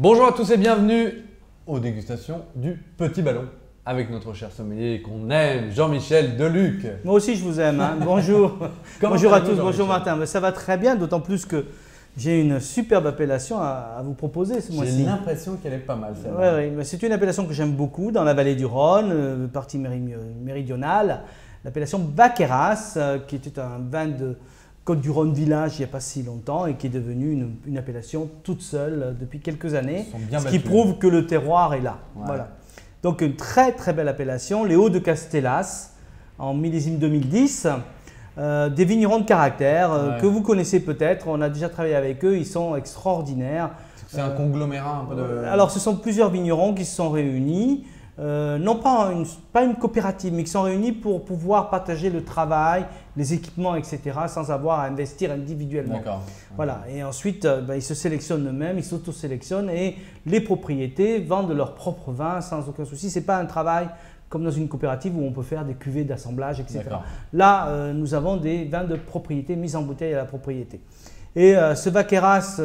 Bonjour à tous et bienvenue aux dégustations du Petit Ballon avec notre cher sommelier qu'on aime, Jean-Michel Deluc. Moi aussi je vous aime, hein. Bonjour. Bonjour à tous, bonjour Martin. Mais ça va très bien, d'autant plus que j'ai une superbe appellation à vous proposer ce mois-ci. J'ai l'impression qu'elle est pas mal celle-là. Oui, c'est une appellation que j'aime beaucoup dans la vallée du Rhône, partie méridionale. L'appellation Vaqueras, qui était un vin de Côte-du-Rhône village il n'y a pas si longtemps et qui est devenue une appellation toute seule depuis quelques années, ce qui prouve que le terroir est là. Ouais. Voilà. Donc une très très belle appellation, les Hauts de Castellas en millésime 2010, des vignerons de caractère que vous connaissez peut-être, on a déjà travaillé avec eux, ils sont extraordinaires. C'est un conglomérat un peu de… Alors ce sont plusieurs vignerons qui se sont réunis, non pas une coopérative, mais qui sont réunis pour pouvoir partager le travail, les équipements, etc., sans avoir à investir individuellement. D'accord. Voilà. Et ensuite, ils se sélectionnent eux-mêmes, ils s'auto-sélectionnent et les propriétés vendent leur propre vin sans aucun souci. Ce n'est pas un travail comme dans une coopérative où on peut faire des cuvées d'assemblage, etc. Là, nous avons des vins de propriété mis en bouteille à la propriété. Et ce Vaqueras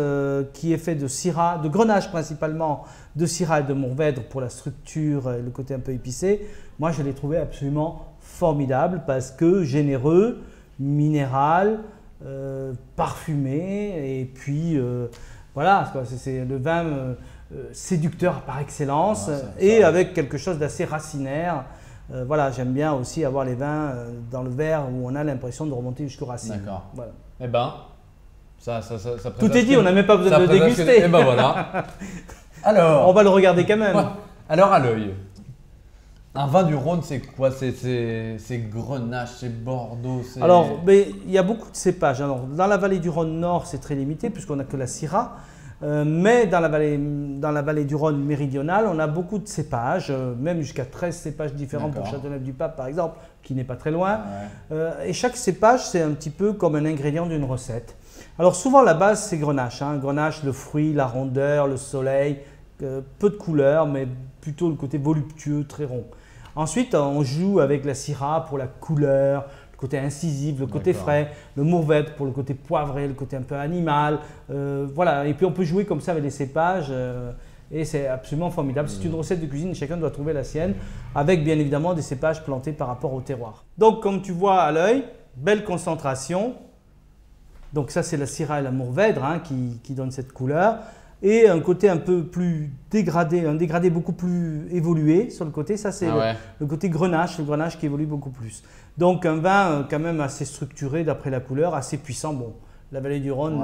qui est fait de syrah, de grenache principalement, de syrah et de mourvèdre pour la structure et le côté un peu épicé, moi je l'ai trouvé absolument formidable parce que généreux, minéral, parfumé et puis voilà, c'est le vin séducteur par excellence et avec quelque chose d'assez racinaire. Voilà, j'aime bien aussi avoir les vins dans le verre où on a l'impression de remonter jusqu'aux racines. D'accord. Voilà. Eh ben… Ça tout est dit, on n'a même pas besoin de déguster. Et ben voilà. Alors, on va le regarder quand même. Ouais. Alors à l'œil, un vin du Rhône, c'est quoi? C'est Grenache, c'est Bordeaux. Alors, il y a beaucoup de cépages. Alors, dans la vallée du Rhône Nord, c'est très limité puisqu'on n'a que la Syrah. Mais dans la vallée du Rhône méridionale, on a beaucoup de cépages, même jusqu'à 13 cépages différents pour Châteauneuf-du-Pape par exemple, qui n'est pas très loin. Et chaque cépage, c'est un petit peu comme un ingrédient d'une recette. Alors souvent la base c'est Grenache, Grenache, le fruit, la rondeur, le soleil, peu de couleur mais plutôt le côté voluptueux, très rond. Ensuite on joue avec la Syrah pour la couleur, le côté incisif, le côté frais, le mourvèdre pour le côté poivré, le côté un peu animal. Voilà. Et puis on peut jouer comme ça avec les cépages et c'est absolument formidable. C'est une recette de cuisine, chacun doit trouver la sienne avec bien évidemment des cépages plantés par rapport au terroir. Donc comme tu vois à l'œil, belle concentration. Donc ça c'est la Syrah et la mourvèdre qui donnent cette couleur. Et un côté un peu plus dégradé, un dégradé beaucoup plus évolué sur le côté. Ça c'est le côté Grenache, le Grenache qui évolue beaucoup plus. Donc un vin quand même assez structuré d'après la couleur, assez puissant. Bon, la vallée du Rhône,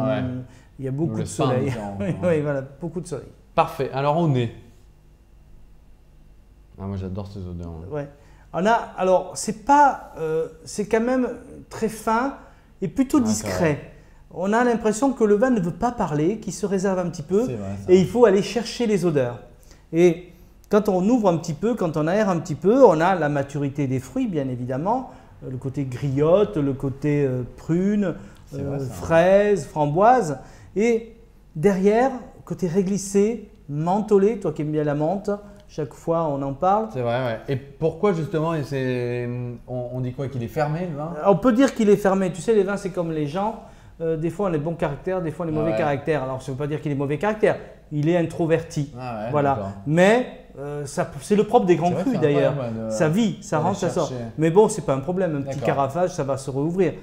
il y a beaucoup de soleil. Oui, voilà, beaucoup de soleil. Parfait. Alors au nez. Ah, moi j'adore ces odeurs. Ouais. Alors c'est quand même très fin et plutôt discret. On a l'impression que le vin ne veut pas parler, qu'il se réserve un petit peu et il faut aller chercher les odeurs. Et quand on ouvre un petit peu, quand on aère un petit peu, on a la maturité des fruits bien évidemment, le côté griotte, le côté prune, fraise, framboise et derrière, côté réglissé, mentholé, toi qui aimes bien la menthe, chaque fois on en parle. C'est vrai, ouais. Et pourquoi justement on dit quoi, qu'il est fermé le vin? On peut dire qu'il est fermé, tu sais les vins c'est comme les gens. Des fois on a les bons caractères, des fois on a les mauvais caractères. Alors ça ne veut pas dire qu'il est mauvais caractère, il est introverti. Voilà. Mais c'est le propre des grands crus d'ailleurs. Ça vit, ça rentre, ça sort. Mais bon, c'est pas un problème, un petit carafage, ça va se rouvrir.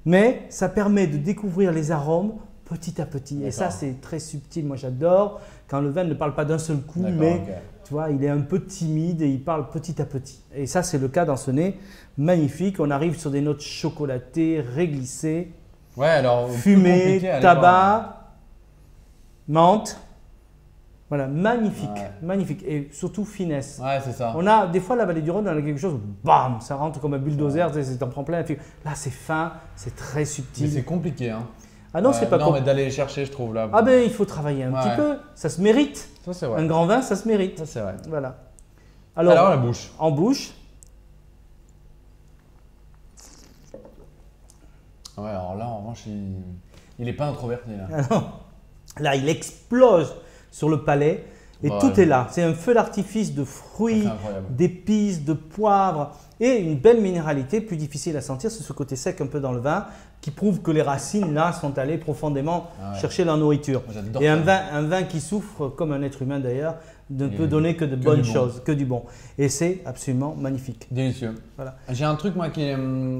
Mais ça permet de découvrir les arômes petit à petit. Et ça c'est très subtil, moi j'adore. Quand le vin ne parle pas d'un seul coup, mais tu vois, il est un peu timide et il parle petit à petit. Et ça c'est le cas dans ce nez magnifique. On arrive sur des notes chocolatées, réglissées. Ouais, alors fumée, tabac, menthe. Voilà, magnifique, magnifique. Et surtout finesse. Ouais, c'est ça. On a, des fois, la vallée du Rhône, on a quelque chose, bam, ça rentre comme un bulldozer, tu t'en prends plein. Là, c'est fin, c'est très subtil. Mais c'est compliqué, hein. Ah non, c'est pas compliqué. Non, mais d'aller les chercher, je trouve, là. Ah ben, il faut travailler un petit peu. Ça se mérite. Ça, c'est vrai. Un grand vin, ça se mérite. Ça, c'est vrai. Voilà. Alors, la bouche. En bouche. Ouais, alors là, en revanche, il n'est pas introverti. Là. Alors, là, il explose sur le palais. Et Ouais. tout est là. C'est un feu d'artifice de fruits, C'est incroyable. d'épices, de poivre et une belle minéralité, plus difficile à sentir, c'est ce côté sec un peu dans le vin qui prouve que les racines là sont allées profondément Ah ouais. chercher la nourriture. Moi, j'adore Et ça. un vin qui souffre, comme un être humain d'ailleurs, ne Et peut donner que de que bonnes du bon. choses, que du bon. Et c'est absolument magnifique. Délicieux. Voilà. J'ai un truc moi qui est,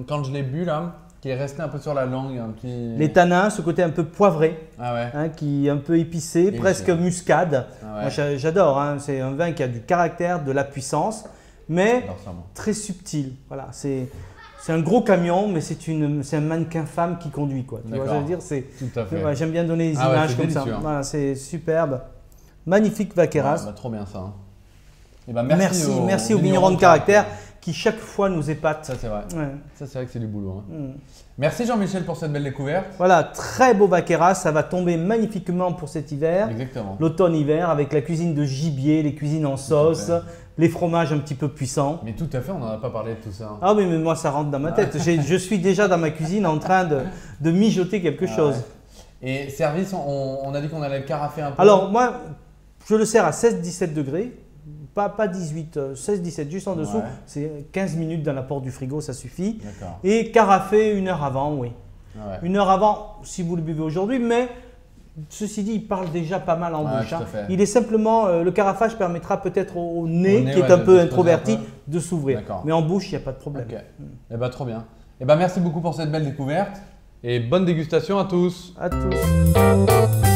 quand je l'ai bu là, qui est resté un peu sur la langue, un petit. Les tanins, ce côté un peu poivré, Ah ouais. hein, qui est un peu épicé, Délicieux. presque muscade. Ah ouais. Moi j'adore, hein. C'est un vin qui a du caractère, de la puissance, mais J'adore ça, moi. très subtil. Voilà, c'est un gros camion, mais c'est un mannequin femme qui conduit, quoi. Tu vois, D'accord. je veux dire, c'est Tout à fait. ouais, j'aime bien donner des Ah ouais, images c'est comme ça. délicieux, hein. Voilà, c'est superbe, magnifique Vaqueras. Ouais, bah, trop bien ça. Hein. Et bah, merci aux vignerons de caractère qui chaque fois nous épatent. Ça c'est vrai. Ouais. Ça c'est vrai que c'est du boulot. Hein. Mm. Merci Jean-Michel pour cette belle découverte. Voilà, très beau Vaqueras, ça va tomber magnifiquement pour cet hiver. Exactement. L'automne-hiver avec la cuisine de gibier, les cuisines en sauce, fait. les fromages un petit peu puissants. Mais tout à fait, on n'en a pas parlé de tout ça. Hein. Ah oui, mais moi ça rentre dans ma tête. Je suis déjà dans ma cuisine en train de mijoter quelque Ah chose. ouais. Et service, on a dit qu'on allait le carafer un peu. Alors moi, je le sers à 16-17 degrés, pas 18, 16-17, juste en dessous. Ouais. C'est 15 minutes dans la porte du frigo, ça suffit. D'accord. Et carafé 1 heure avant, oui. Ah ouais. 1 heure avant si vous le buvez aujourd'hui, mais ceci dit, il parle déjà pas mal en Ouais, bouche. tout à Hein. fait. Il est simplement, le carafage permettra peut-être au nez, Au nez, qui est ouais, un de peu se introverti, poser un de s'ouvrir. D'accord. Mais en bouche, il n'y a pas de problème. Ok. Et bah trop bien. Et bah merci beaucoup pour cette belle découverte. Et bonne dégustation à tous. À tous.